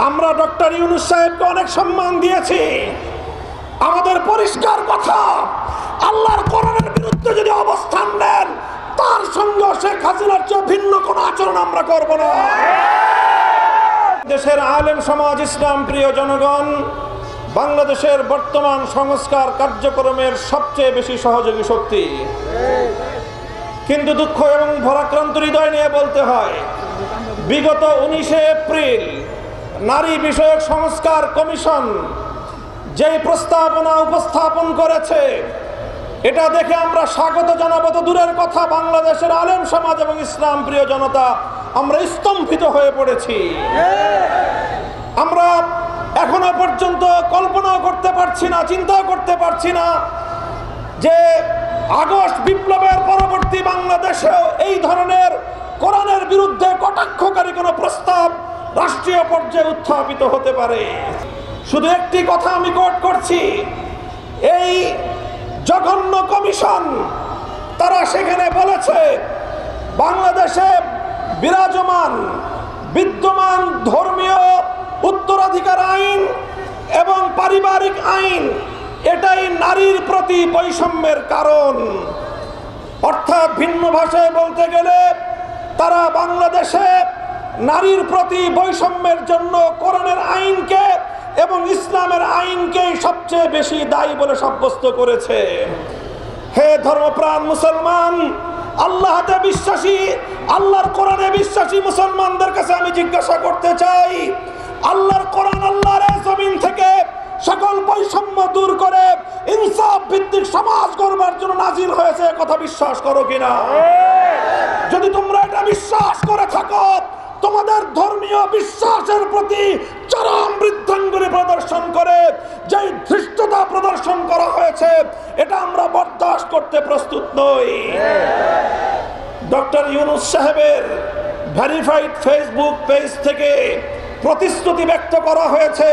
আমরা ডক্টর ইউনূস সাহেবকে অনেক সম্মান দিয়েছি। আমাদের পরিষ্কার কথা, আল্লাহর কোরআনের বিরুদ্ধে যদি অবস্থান নেন, তার সঙ্গে শেখ হাসিনার চেয়ে ভিন্ন কোন আচরণ আমরা করব না। দেশের আলেম সমাজ, ইসলাম প্রিয় জনগণ, বাংলাদেশের বর্তমান সংস্কার কার্যক্রমের সবচেয়ে বেশি সহযোগী শক্তি। কিন্তু দুঃখ এবং ভারাক্রান্ত হৃদয় নিয়ে বলতে হয়, বিগত 19 এপ্রিল নারী বিষয়ক সংস্কার কমিশন যেই প্রস্তাবনা উপস্থাপন করেছে, এটা দেখে আমরা স্বাগত জানাবো তো দূরের কথা, বাংলাদেশের আলেম সমাজ এবং ইসলাম প্রিয় জনতা আমরা স্তম্ভিত হয়ে পড়েছি। আমরা এখনো পর্যন্ত কল্পনাও করতে পারছি না, চিন্তাও করতে পারছি না যে আগস্ট বিপ্লবের পরবর্তী বাংলাদেশেও এই ধরনের কোরআনের বিরুদ্ধে কটাক্ষকারী কোনো প্রস্তাব রাষ্ট্রীয় পর্যায়ে উত্থাপিত হতে পারে। শুধু একটি কথা আমি কোট করছি, এই জঘন্য কমিশন তারা সেখানে বলেছে বাংলাদেশে বিদ্যমান ধর্মীয় উত্তরাধিকার আইন এবং পারিবারিক আইন এটাই নারীর প্রতি বৈষম্যের কারণ। অর্থাৎ ভিন্ন ভাষায় বলতে গেলে তারা বাংলাদেশে নারীর প্রতি বৈষম্যের জন্য কোরআনের আইনকে এবং ইসলামের আইনকে সবচেয়ে বেশি দায়ী বলে সাব্যস্ত করেছে। হে ধর্মপ্রাণ মুসলমান, আল্লাহতে বিশ্বাসী, আল্লাহর কোরআনে বিশ্বাসী মুসলমানদের কাছে আমি জিজ্ঞাসা করতে চাই, আল্লাহর কোরআন আল্লাহর জমিন থেকে সকল বৈষম্য দূর করে ইনসাফ ভিত্তিক সমাজ গড়বার জন্য নাজিল হয়েছে, কথা বিশ্বাস করো কিনা? যদি তোমরা এটা বিশ্বাস করে থাকো, তোমাদের ধর্মীয় বিশ্বাসের প্রতি চরম বৃদ্ধাঙ্গুলি প্রদর্শন করে যে ধৃষ্টতা প্রদর্শন করা হয়েছে, এটা আমরা বরদাস্ত করতে প্রস্তুত নই। ডক্টর ইউনূস সাহেবের ভেরিফাইড ফেসবুক পেজ থেকে প্রতিশ্রুতি ব্যক্ত করা হয়েছে,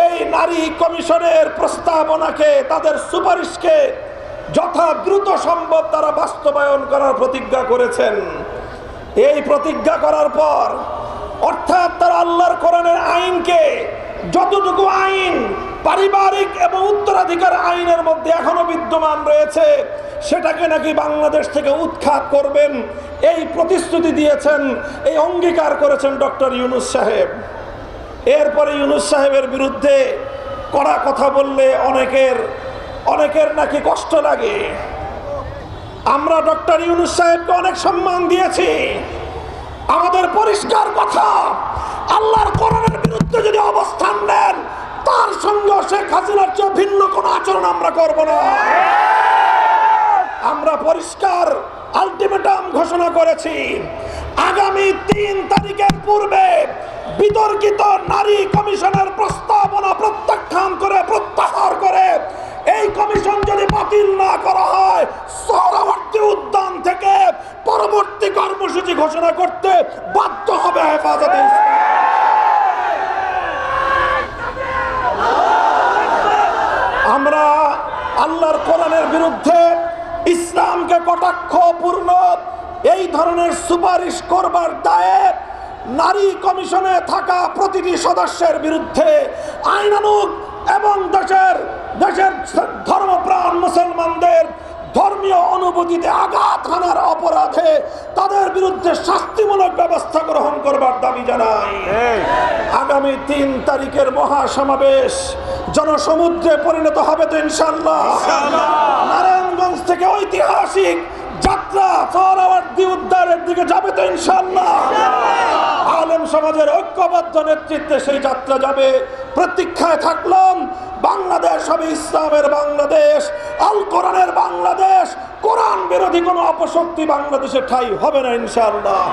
এই নারী কমিশনের প্রস্তাবনাকে, তাদের সুপারিশকে যথা দ্রুত সম্ভব তারা বাস্তবায়ন করার প্রতিজ্ঞা করেছেন। এই প্রতিজ্ঞা করার পর অর্থাৎ তারা আল্লাহর কোরআনের আইনকে, যতটুকু আইন পারিবারিক এবং উত্তরাধিকার আইনের মধ্যে এখনো বিদ্যমান রয়েছে, সেটাকে নাকি বাংলাদেশ থেকে উৎখাত করবেন, এই প্রতিশ্রুতি দিয়েছেন, এই অঙ্গীকার করেছেন ডক্টর ইউনূস সাহেব। এরপরে ইউনূস সাহেবের বিরুদ্ধে কড়া কথা বললে অনেকের নাকি কষ্ট লাগে। আমরা ডক্টর ইউনূস সাহেবকে অনেক সম্মান দিয়েছি। আমাদের পরিষ্কার কথা, আল্লাহর কোরআনের বিরুদ্ধে যদি অবস্থান নেন, তার সঙ্গে শেখ হাসিনার চেয়ে ভিন্ন কোন আচরণ আমরা করব না। আমরা পরিষ্কার আলটিমেটাম ঘোষণা করেছি, আগামী 3 তারিখের পূর্বে বিতর্কিত নারী কমিশনের প্রস্তাবনা প্রত্যাহার করে এই কমিশন যদি বাতিল না করা হয়, সোহরাওয়ার্দী উদ্যান থেকে পরবর্তী কর্মসূচি ঘোষণা করতে বাধ্য হবে হেফাজতে ইসলাম। আমরা আল্লাহর কোরআনের বিরুদ্ধে ইসলামকে কটাক্ষপূর্ণ এই ধরনের সুপারিশ করবার দায়ে নারী কমিশনে থাকা প্রতিটি সদস্যের বিরুদ্ধে আইনানুগ এবং দেশের ধর্মপ্রাণ মুসলমানদের ধর্মীয় অনুভূতিতে আঘাত হানার অপরাধে তাদের বিরুদ্ধে শাস্তিমূলক ব্যবস্থা গ্রহণ করবার দাবি জানাই। আগামী 3 তারিখের মহাসমাবেশ জনসমুদ্রে পরিণত হবে তো ইনশাআল্লাহ। নারায়ণগঞ্জ থেকে ঐতিহাসিক যাত্রা সোহরাওয়ার্দী উদ্যানের দিকে যাবে তো ইনশাআল্লাহ। আলেম সমাজের ঐক্যবদ্ধ নেতৃত্বে সেই যাত্রা যাবে। প্রতীক্ষায় থাকলাম, বাংলাদেশ হবে ইসলামের বাংলাদেশ, আল কোরআনের বাংলাদেশ। কোরআন বিরোধী কোনো অপশক্তি বাংলাদেশে ঠাঁই হবে না ইনশাআল্লাহ।